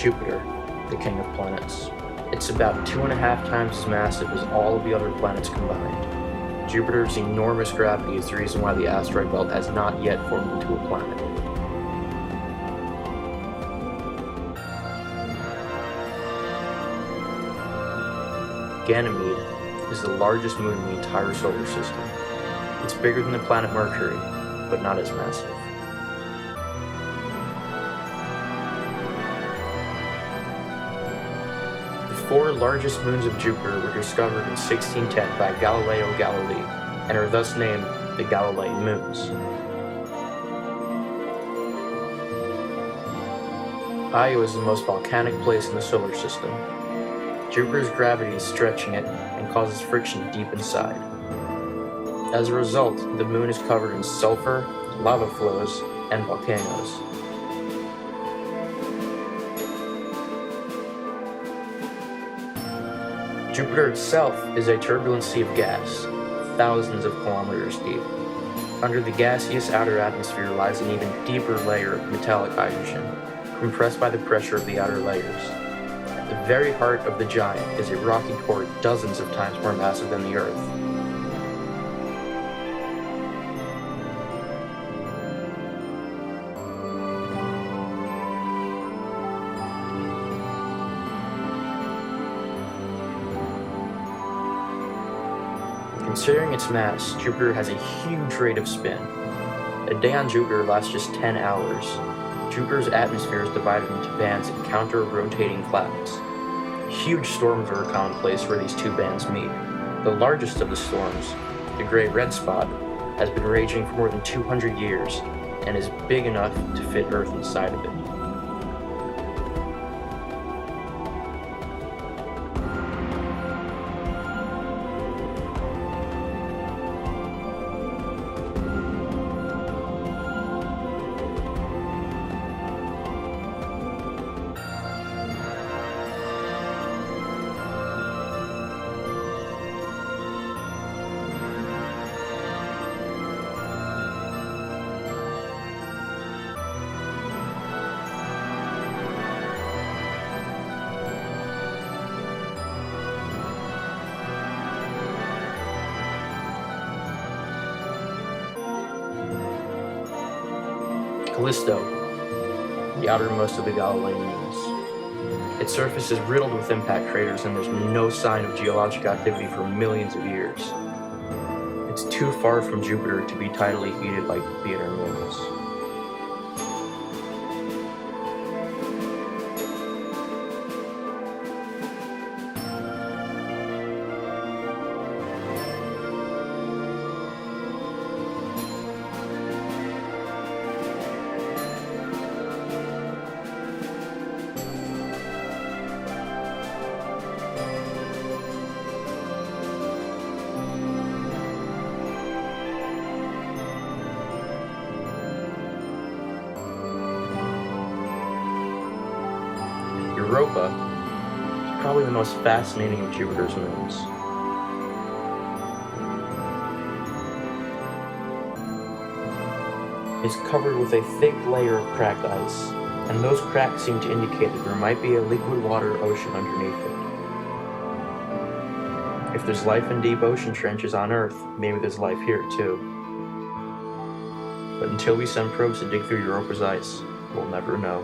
Jupiter, the king of planets. It's about 2.5 times as massive as all of the other planets combined. Jupiter's enormous gravity is the reason why the asteroid belt has not yet formed into a planet. Ganymede is the largest moon in the entire solar system. It's bigger than the planet Mercury, but not as massive. The 4 largest moons of Jupiter were discovered in 1610 by Galileo Galilei and are thus named the Galilean moons. Io is the most volcanic place in the solar system. Jupiter's gravity is stretching it and causes friction deep inside. As a result, the moon is covered in sulfur, lava flows, and volcanoes. Jupiter itself is a turbulent sea of gas, thousands of kilometers deep. Under the gaseous outer atmosphere lies an even deeper layer of metallic hydrogen, compressed by the pressure of the outer layers. At the very heart of the giant is a rocky core dozens of times more massive than the Earth. Considering its mass, Jupiter has a huge rate of spin. A day on Jupiter lasts just 10 hours. Jupiter's atmosphere is divided into bands of counter-rotating clouds. Huge storms are a common place where these two bands meet. The largest of the storms, the Great Red Spot, has been raging for more than 200 years and is big enough to fit Earth inside of it. Callisto, the outermost of the Galilean moons. Its surface is riddled with impact craters and there's no sign of geologic activity for millions of years. It's too far from Jupiter to be tidally heated like the inner moons. Europa is probably the most fascinating of Jupiter's moons. It's covered with a thick layer of cracked ice, and those cracks seem to indicate that there might be a liquid water ocean underneath it. If there's life in deep ocean trenches on Earth, maybe there's life here too. But until we send probes to dig through Europa's ice, we'll never know.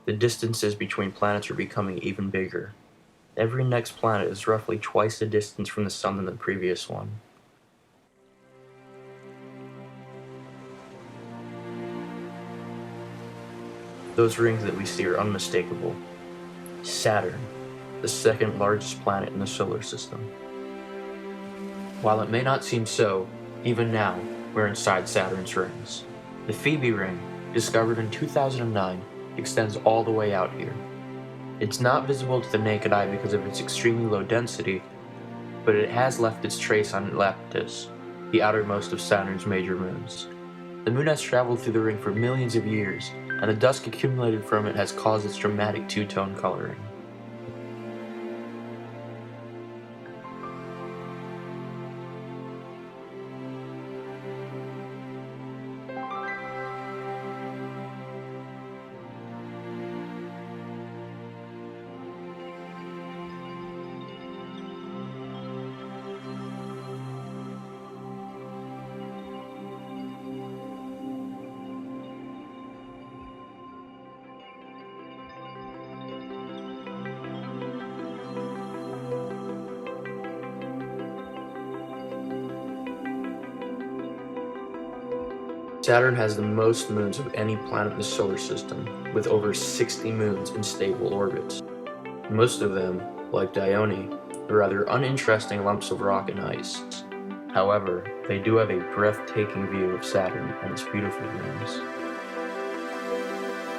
The distances between planets are becoming even bigger. Every next planet is roughly twice the distance from the Sun than the previous one. Those rings that we see are unmistakable. Saturn, the second largest planet in the solar system. While it may not seem so, even now, we're inside Saturn's rings. The Phoebe ring, discovered in 2009, extends all the way out here. It's not visible to the naked eye because of its extremely low density, but it has left its trace on Leptis, the outermost of Saturn's major moons. The moon has traveled through the ring for millions of years, and the dust accumulated from it has caused its dramatic two-tone coloring. Saturn has the most moons of any planet in the solar system, with over 60 moons in stable orbits. Most of them, like Dione, are rather uninteresting lumps of rock and ice. However, they do have a breathtaking view of Saturn and its beautiful rings.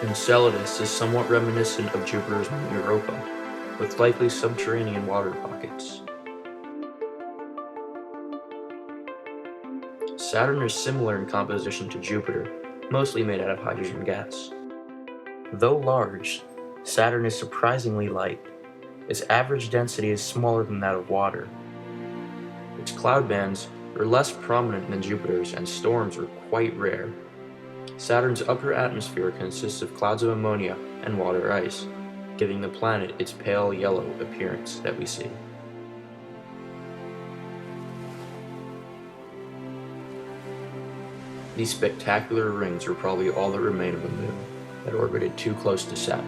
Enceladus is somewhat reminiscent of Jupiter's moon Europa, with likely subterranean water pockets. Saturn is similar in composition to Jupiter, mostly made out of hydrogen gas. Though large, Saturn is surprisingly light. Its average density is smaller than that of water. Its cloud bands are less prominent than Jupiter's, and storms are quite rare. Saturn's upper atmosphere consists of clouds of ammonia and water ice, giving the planet its pale yellow appearance that we see. These spectacular rings are probably all that remain of a moon that orbited too close to Saturn.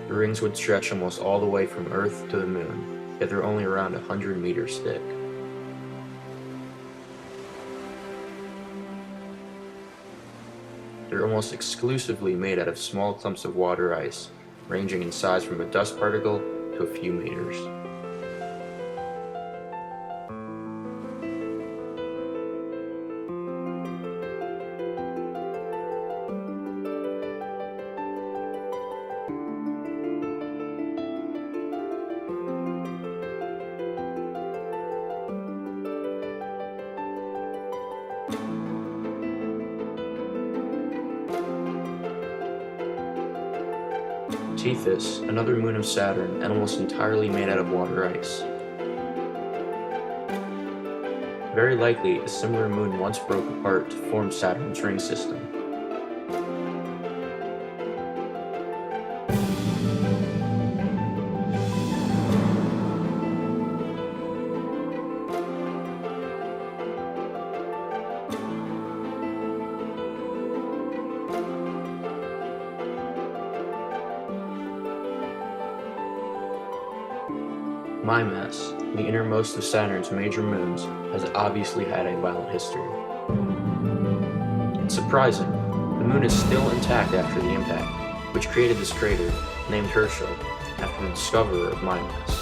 The rings would stretch almost all the way from Earth to the moon, yet they're only around 100 meters thick. They're almost exclusively made out of small clumps of water ice, ranging in size from a dust particle to a few meters. Tethys, another moon of Saturn, and almost entirely made out of water ice. Very likely, a similar moon once broke apart to form Saturn's ring system. Mimas, the innermost of Saturn's major moons, has obviously had a violent history. It's surprising, the moon is still intact after the impact, which created this crater, named Herschel, after the discoverer of Mimas.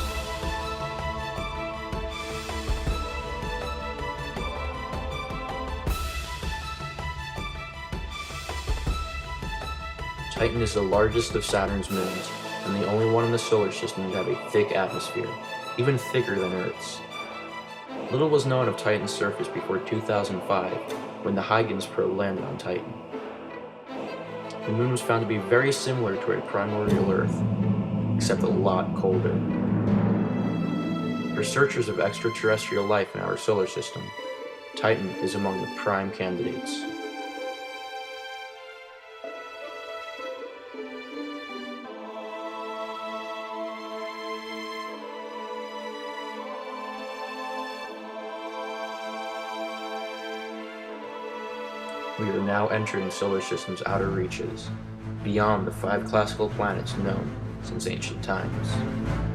Titan is the largest of Saturn's moons, and the only one in the solar system to have a thick atmosphere, even thicker than Earth's. Little was known of Titan's surface before 2005, when the Huygens probe landed on Titan. The moon was found to be very similar to a primordial Earth, except a lot colder. For searchers of extraterrestrial life in our solar system, Titan is among the prime candidates. We are now entering the solar system's outer reaches, beyond the 5 classical planets known since ancient times.